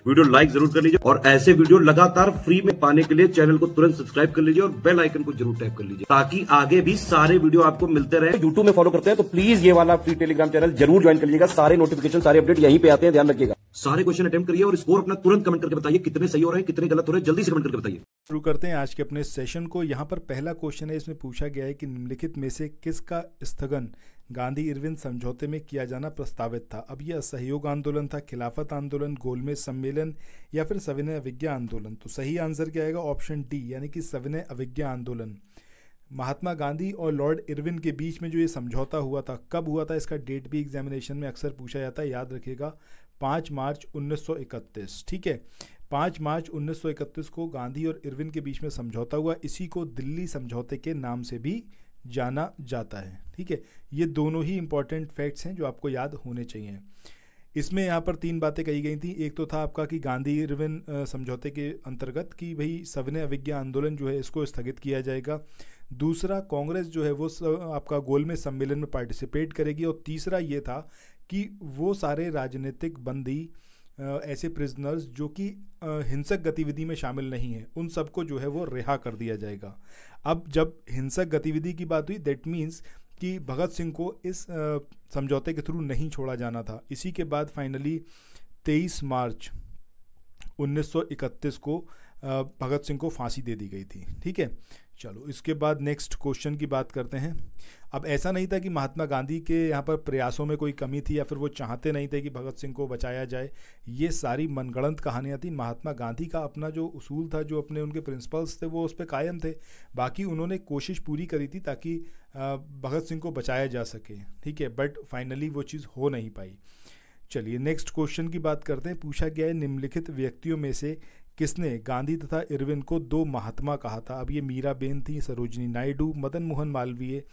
Video like जरूर कर लीजिए और ऐसे वीडियो लगातार फ्री में पाने के लिए चैनल को तुरंत सब्सक्राइब कर लीजिए और बेल आइकन को जरूर टैप कर लीजिए ताकि आगे भी सारे वीडियो आपको मिलते रहे। यूट्यूब में फॉलो करते हैं तो प्लीज ये वाला फ्री टेलीग्राम चैनल जरूर ज्वाइन कर लीजिएगा। सारे नोटिफिकेशन सारे अपडेट यहीं पे आते हैं, ध्यान रखिएगा। सारे क्वेश्चन अटेम्प्ट करिए और स्कोर अपना तुरंत कमेंट करके बताइए कितने सही हो रहे हैं कितने गलत हो रहे हैं, जल्दी से कमेंट करके बताइए। शुरू करते हैं आज के अपने सेशन को। यहाँ पर पहला क्वेश्चन है, इसमें पूछा गया है कि निम्नलिखित में से किसका स्थगन गांधी इरविन समझौते में किया जाना प्रस्तावित था। अब यह असहयोग आंदोलन था, खिलाफत आंदोलन, गोलमेज सम्मेलन या फिर सविनय अवज्ञा आंदोलन। तो सही आंसर क्या आएगा? ऑप्शन डी यानी कि सविनय अवज्ञा आंदोलन। महात्मा गांधी और लॉर्ड इरविन के बीच में जो ये समझौता हुआ था, कब हुआ था इसका डेट भी एग्जामिनेशन में अक्सर पूछा जाता है, याद रखिएगा 5 मार्च 1931। ठीक है, 5 मार्च 1931 को गांधी और इरविन के बीच में समझौता हुआ। इसी को दिल्ली समझौते के नाम से भी जाना जाता है। ठीक है, ये दोनों ही इंपॉर्टेंट फैक्ट्स हैं जो आपको याद होने चाहिए। इसमें यहाँ पर 3 बातें कही गई थी। एक तो था आपका कि गांधी इरविन समझौते के अंतर्गत कि भाई सविनय अवज्ञा आंदोलन जो है इसको स्थगित किया जाएगा। दूसरा, कांग्रेस जो है वो आपका गोलमेज सम्मेलन में पार्टिसिपेट करेगी। और तीसरा ये था कि वो सारे राजनीतिक बंदी ऐसे प्रिजनर्स जो कि हिंसक गतिविधि में शामिल नहीं हैं, उन सबको जो है वो रिहा कर दिया जाएगा। अब जब हिंसक गतिविधि की बात हुई, दैट मीन्स कि भगत सिंह को इस समझौते के थ्रू नहीं छोड़ा जाना था। इसी के बाद फाइनली 23 मार्च 1931 को भगत सिंह को फांसी दे दी गई थी। ठीक है, चलो इसके बाद नेक्स्ट क्वेश्चन की बात करते हैं। अब ऐसा नहीं था कि महात्मा गांधी के यहाँ पर प्रयासों में कोई कमी थी या फिर वो चाहते नहीं थे कि भगत सिंह को बचाया जाए। ये सारी मनगढ़ंत कहानियाँ थी। महात्मा गांधी का अपना जो उसूल था, जो अपने उनके प्रिंसिपल्स थे, वो उस पर कायम थे। बाकी उन्होंने कोशिश पूरी करी थी ताकि भगत सिंह को बचाया जा सके। ठीक है, बट फाइनली वो चीज़ हो नहीं पाई। चलिए नेक्स्ट क्वेश्चन की बात करते हैं। पूछा गया है निम्नलिखित व्यक्तियों में से किसने गांधी तथा इरविन को 2 महात्मा कहा था। अब ये मीराबेन थी, सरोजिनी नायडू, मदन मोहन मालवीय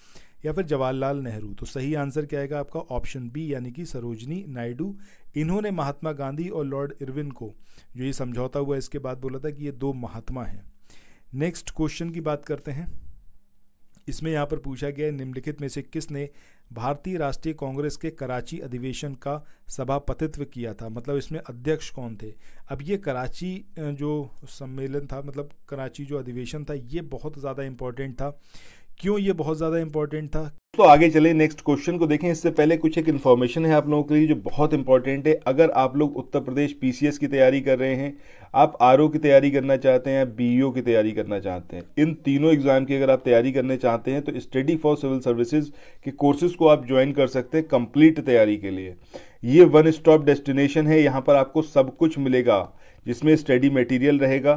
या फिर जवाहरलाल नेहरू। तो सही आंसर क्या आएगा आपका? ऑप्शन बी यानी कि सरोजिनी नायडू। इन्होंने महात्मा गांधी और लॉर्ड इरविन को जो ये समझौता हुआ इसके बाद बोला था कि ये 2 महात्मा हैं। नेक्स्ट क्वेश्चन की बात करते हैं। इसमें यहाँ पर पूछा गया है निम्नलिखित में से किसने भारतीय राष्ट्रीय कांग्रेस के कराची अधिवेशन का सभापतित्व किया था। मतलब इसमें अध्यक्ष कौन थे। अब ये कराची जो सम्मेलन था, मतलब कराची जो अधिवेशन था, ये बहुत ज़्यादा इम्पोर्टेंट था। क्यों ये बहुत ज़्यादा इम्पोर्टेंट था? तो आगे चले नेक्स्ट क्वेश्चन को देखें। इससे पहले कुछ एक इन्फॉर्मेशन है आप लोगों के लिए जो बहुत इंपॉर्टेंट है। अगर आप लोग उत्तर प्रदेश पीसीएस की तैयारी कर रहे हैं, आप आरओ की तैयारी करना चाहते हैं, बीईओ की तैयारी करना चाहते हैं, इन तीनों एग्जाम की अगर आप तैयारी करने चाहते हैं तो स्टडी फॉर सिविल सर्विसेज के कोर्सेज को आप ज्वाइन कर सकते हैं कंप्लीट तैयारी के लिए। ये वन स्टॉप डेस्टिनेशन है। यहाँ पर आपको सब कुछ मिलेगा, जिसमें स्टडी मटेरियल रहेगा,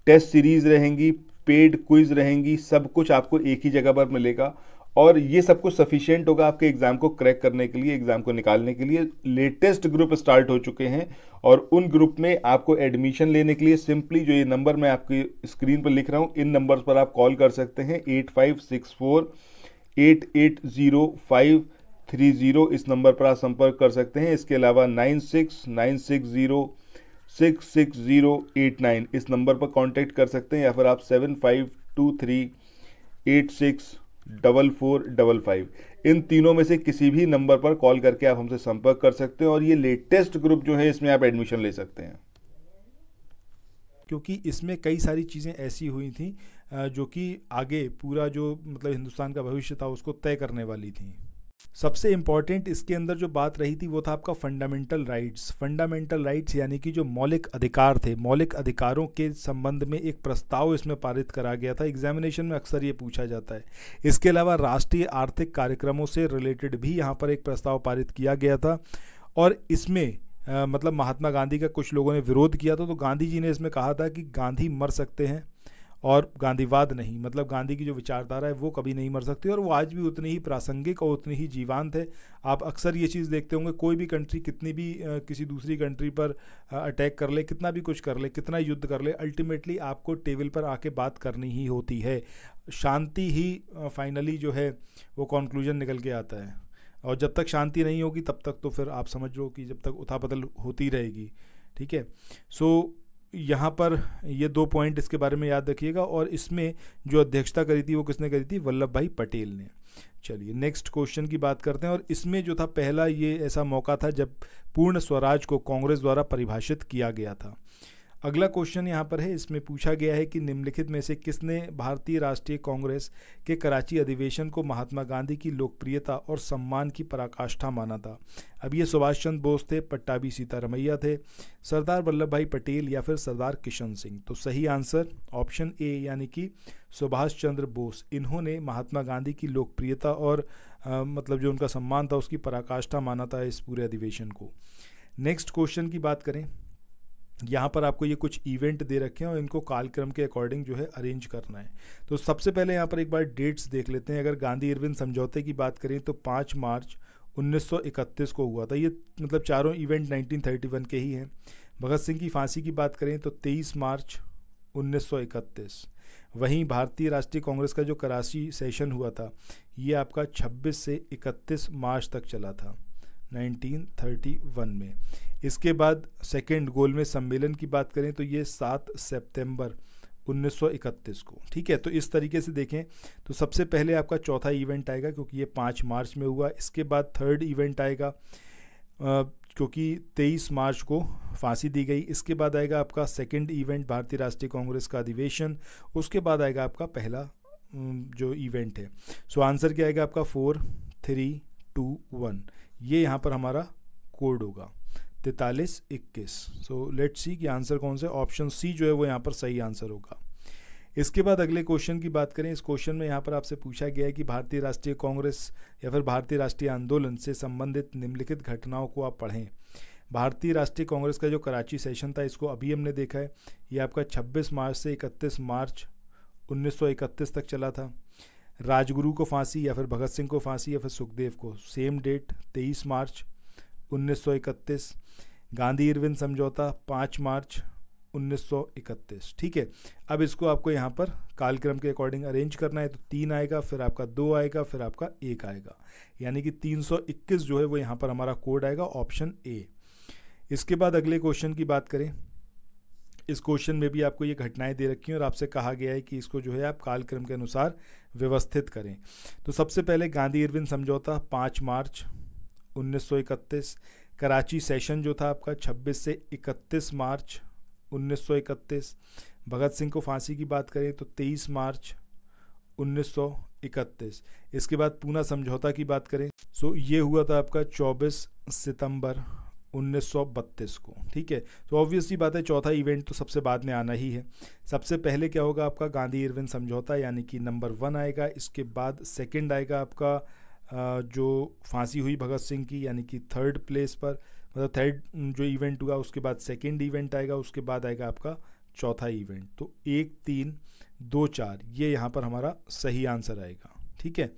टेस्ट सीरीज रहेंगी, पेड क्विज रहेंगी, सब कुछ आपको एक ही जगह पर मिलेगा। और ये सब कुछ सफिशिएंट होगा आपके एग्जाम को क्रैक करने के लिए, एग्जाम को निकालने के लिए। लेटेस्ट ग्रुप स्टार्ट हो चुके हैं और उन ग्रुप में आपको एडमिशन लेने के लिए सिंपली जो ये नंबर मैं आपकी स्क्रीन पर लिख रहा हूँ, इन नंबर्स पर आप कॉल कर सकते हैं। 8564880530 इस नंबर पर आप संपर्क कर सकते हैं। इसके अलावा 9696066089 इस नंबर पर कांटेक्ट कर सकते हैं, या फिर आप 7523864455 इन तीनों में से किसी भी नंबर पर कॉल करके आप हमसे संपर्क कर सकते हैं और ये लेटेस्ट ग्रुप जो है इसमें आप एडमिशन ले सकते हैं। क्योंकि इसमें कई सारी चीज़ें ऐसी हुई थी जो कि आगे पूरा जो मतलब हिंदुस्तान का भविष्य था उसको तय करने वाली थी। सबसे इम्पॉर्टेंट इसके अंदर जो बात रही थी वो था आपका फंडामेंटल राइट्स। फंडामेंटल राइट्स यानी कि जो मौलिक अधिकार थे, मौलिक अधिकारों के संबंध में एक प्रस्ताव इसमें पारित करा गया था। एग्जामिनेशन में अक्सर ये पूछा जाता है। इसके अलावा राष्ट्रीय आर्थिक कार्यक्रमों से रिलेटेड भी यहाँ पर एक प्रस्ताव पारित किया गया था और इसमें मतलब महात्मा गांधी का कुछ लोगों ने विरोध किया था। तो गांधी जी ने इसमें कहा था कि गांधी मर सकते हैं और गांधीवाद नहीं, मतलब गांधी की जो विचारधारा है वो कभी नहीं मर सकती और वो आज भी उतनी ही प्रासंगिक और उतनी ही जीवंत है। आप अक्सर ये चीज़ देखते होंगे, कोई भी कंट्री कितनी भी किसी दूसरी कंट्री पर अटैक कर ले, कितना भी कुछ कर ले, कितना युद्ध कर ले, अल्टीमेटली आपको टेबल पर आके बात करनी ही होती है। शांति ही फाइनली जो है वो कॉन्क्लूजन निकल के आता है और जब तक शांति नहीं होगी तब तक तो फिर आप समझ लो कि जब तक उथापतल होती रहेगी। ठीक है, सो यहाँ पर ये 2 पॉइंट इसके बारे में याद रखिएगा। और इसमें जो अध्यक्षता करी थी वो किसने करी थी? वल्लभ भाई पटेल ने। चलिए नेक्स्ट क्वेश्चन की बात करते हैं। और इसमें जो था पहला ये ऐसा मौका था जब पूर्ण स्वराज को कांग्रेस द्वारा परिभाषित किया गया था। अगला क्वेश्चन यहाँ पर है, इसमें पूछा गया है कि निम्नलिखित में से किसने भारतीय राष्ट्रीय कांग्रेस के कराची अधिवेशन को महात्मा गांधी की लोकप्रियता और सम्मान की पराकाष्ठा माना था? अब ये सुभाष चंद्र बोस थे, पट्टाभी सीतारमैया थे, सरदार वल्लभ भाई पटेल या फिर सरदार किशन सिंह? तो सही आंसर ऑप्शन ए यानी कि सुभाष चंद्र बोस। इन्होंने महात्मा गांधी की लोकप्रियता और मतलब जो उनका सम्मान था उसकी पराकाष्ठा माना था इस पूरे अधिवेशन को। नेक्स्ट क्वेश्चन की बात करें, यहाँ पर आपको ये कुछ इवेंट दे रखे हैं और इनको कालक्रम के अकॉर्डिंग जो है अरेंज करना है। तो सबसे पहले यहाँ पर एक बार डेट्स देख लेते हैं। अगर गांधी इरविन समझौते की बात करें तो 5 मार्च 1931 को हुआ था। ये मतलब चारों इवेंट 1931 के ही हैं। भगत सिंह की फांसी की बात करें तो 23 मार्च 1931। वहीं भारतीय राष्ट्रीय कांग्रेस का जो कराची सेशन हुआ था ये आपका 26 से 31 मार्च तक चला था 1931 में। इसके बाद सेकेंड गोलमेज सम्मेलन की बात करें तो ये 7 सितंबर 1931 को। ठीक है, तो इस तरीके से देखें तो सबसे पहले आपका चौथा इवेंट आएगा क्योंकि ये 5 मार्च में हुआ। इसके बाद थर्ड इवेंट आएगा क्योंकि 23 मार्च को फांसी दी गई। इसके बाद आएगा आपका सेकेंड इवेंट भारतीय राष्ट्रीय कांग्रेस का अधिवेशन। उसके बाद आएगा आपका पहला जो इवेंट है। सो आंसर क्या आएगा आपका 4, 3, 2, 1। ये यहाँ पर हमारा कोड होगा 4321। सो लेट्स सी कि आंसर कौन सा है। ऑप्शन सी जो है वो यहाँ पर सही आंसर होगा। इसके बाद अगले क्वेश्चन की बात करें। इस क्वेश्चन में यहाँ पर आपसे पूछा गया है कि भारतीय राष्ट्रीय कांग्रेस या फिर भारतीय राष्ट्रीय आंदोलन से संबंधित निम्नलिखित घटनाओं को आप पढ़ें। भारतीय राष्ट्रीय कांग्रेस का जो कराची सेशन था इसको अभी हमने देखा है, ये आपका 26 मार्च से 31 मार्च 1931 तक चला था। राजगुरु को फांसी या फिर भगत सिंह को फांसी या फिर सुखदेव को, सेम डेट 23 मार्च 1931। गांधी इरविन समझौता 5 मार्च 1931। ठीक है, अब इसको आपको यहाँ पर कालक्रम के अकॉर्डिंग अरेंज करना है। तो 3 आएगा, फिर आपका 2 आएगा, फिर आपका 1 आएगा, यानी कि 321 जो है वो यहाँ पर हमारा कोड आएगा ऑप्शन ए। इसके बाद अगले क्वेश्चन की बात करें। इस क्वेश्चन में भी आपको ये घटनाएं दे रखी हैं और आपसे कहा गया है कि इसको जो है आप कालक्रम के अनुसार व्यवस्थित करें। तो सबसे पहले गांधी इरविन समझौता 5 मार्च 1931। कराची सेशन जो था आपका 26 से 31 मार्च 1931। भगत सिंह को फांसी की बात करें तो 23 मार्च 1931। इसके बाद पूना समझौता की बात करें सो ये हुआ था आपका 24 सितंबर 1932 को। ठीक है, तो ऑब्वियसली बात है चौथा इवेंट तो सबसे बाद में आना ही है। सबसे पहले क्या होगा आपका गांधी इरविन समझौता यानी कि नंबर 1 आएगा। इसके बाद सेकंड आएगा आपका जो फांसी हुई भगत सिंह की यानी कि थर्ड प्लेस पर, मतलब थर्ड जो इवेंट हुआ। उसके बाद सेकंड इवेंट आएगा, उसके बाद आएगा आपका चौथा इवेंट। तो 1, 3, 2, 4 ये यहाँ पर हमारा सही आंसर आएगा। ठीक है,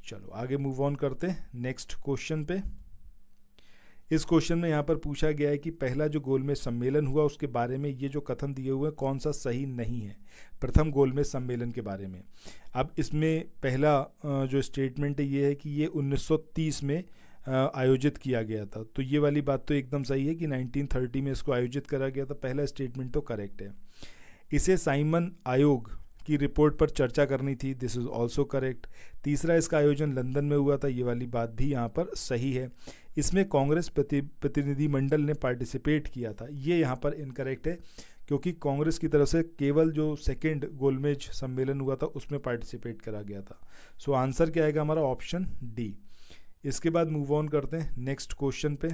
चलो आगे मूव ऑन करते हैं नेक्स्ट क्वेश्चन पे। इस क्वेश्चन में यहाँ पर पूछा गया है कि पहला जो गोलमेज सम्मेलन हुआ उसके बारे में ये जो कथन दिए हुए हैं कौन सा सही नहीं है, प्रथम गोलमेज सम्मेलन के बारे में। अब इसमें पहला जो स्टेटमेंट है ये है कि ये 1930 में आयोजित किया गया था। तो ये वाली बात तो एकदम सही है कि 1930 में इसको आयोजित करा गया था। पहला स्टेटमेंट तो करेक्ट है। इसे साइमन आयोग की रिपोर्ट पर चर्चा करनी थी, दिस इज़ ऑल्सो करेक्ट। तीसरा, इसका आयोजन लंदन में हुआ था, ये वाली बात भी यहाँ पर सही है। इसमें कांग्रेस प्रतिनिधिमंडल ने पार्टिसिपेट किया था, ये यहाँ पर इनकरेक्ट है क्योंकि कांग्रेस की तरफ से केवल जो सेकेंड गोलमेज सम्मेलन हुआ था उसमें पार्टिसिपेट करा गया था। सो आंसर क्या आएगा हमारा ऑप्शन डी। इसके बाद मूव ऑन करते हैं नेक्स्ट क्वेश्चन पे।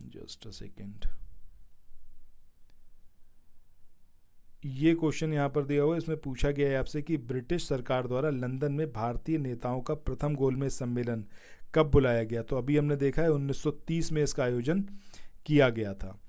जस्ट अ सेकेंड, ये क्वेश्चन यहाँ पर दिया हुआ है। इसमें पूछा गया है आपसे कि ब्रिटिश सरकार द्वारा लंदन में भारतीय नेताओं का प्रथम गोलमेज सम्मेलन कब बुलाया गया। तो अभी हमने देखा है 1930 में इसका आयोजन किया गया था।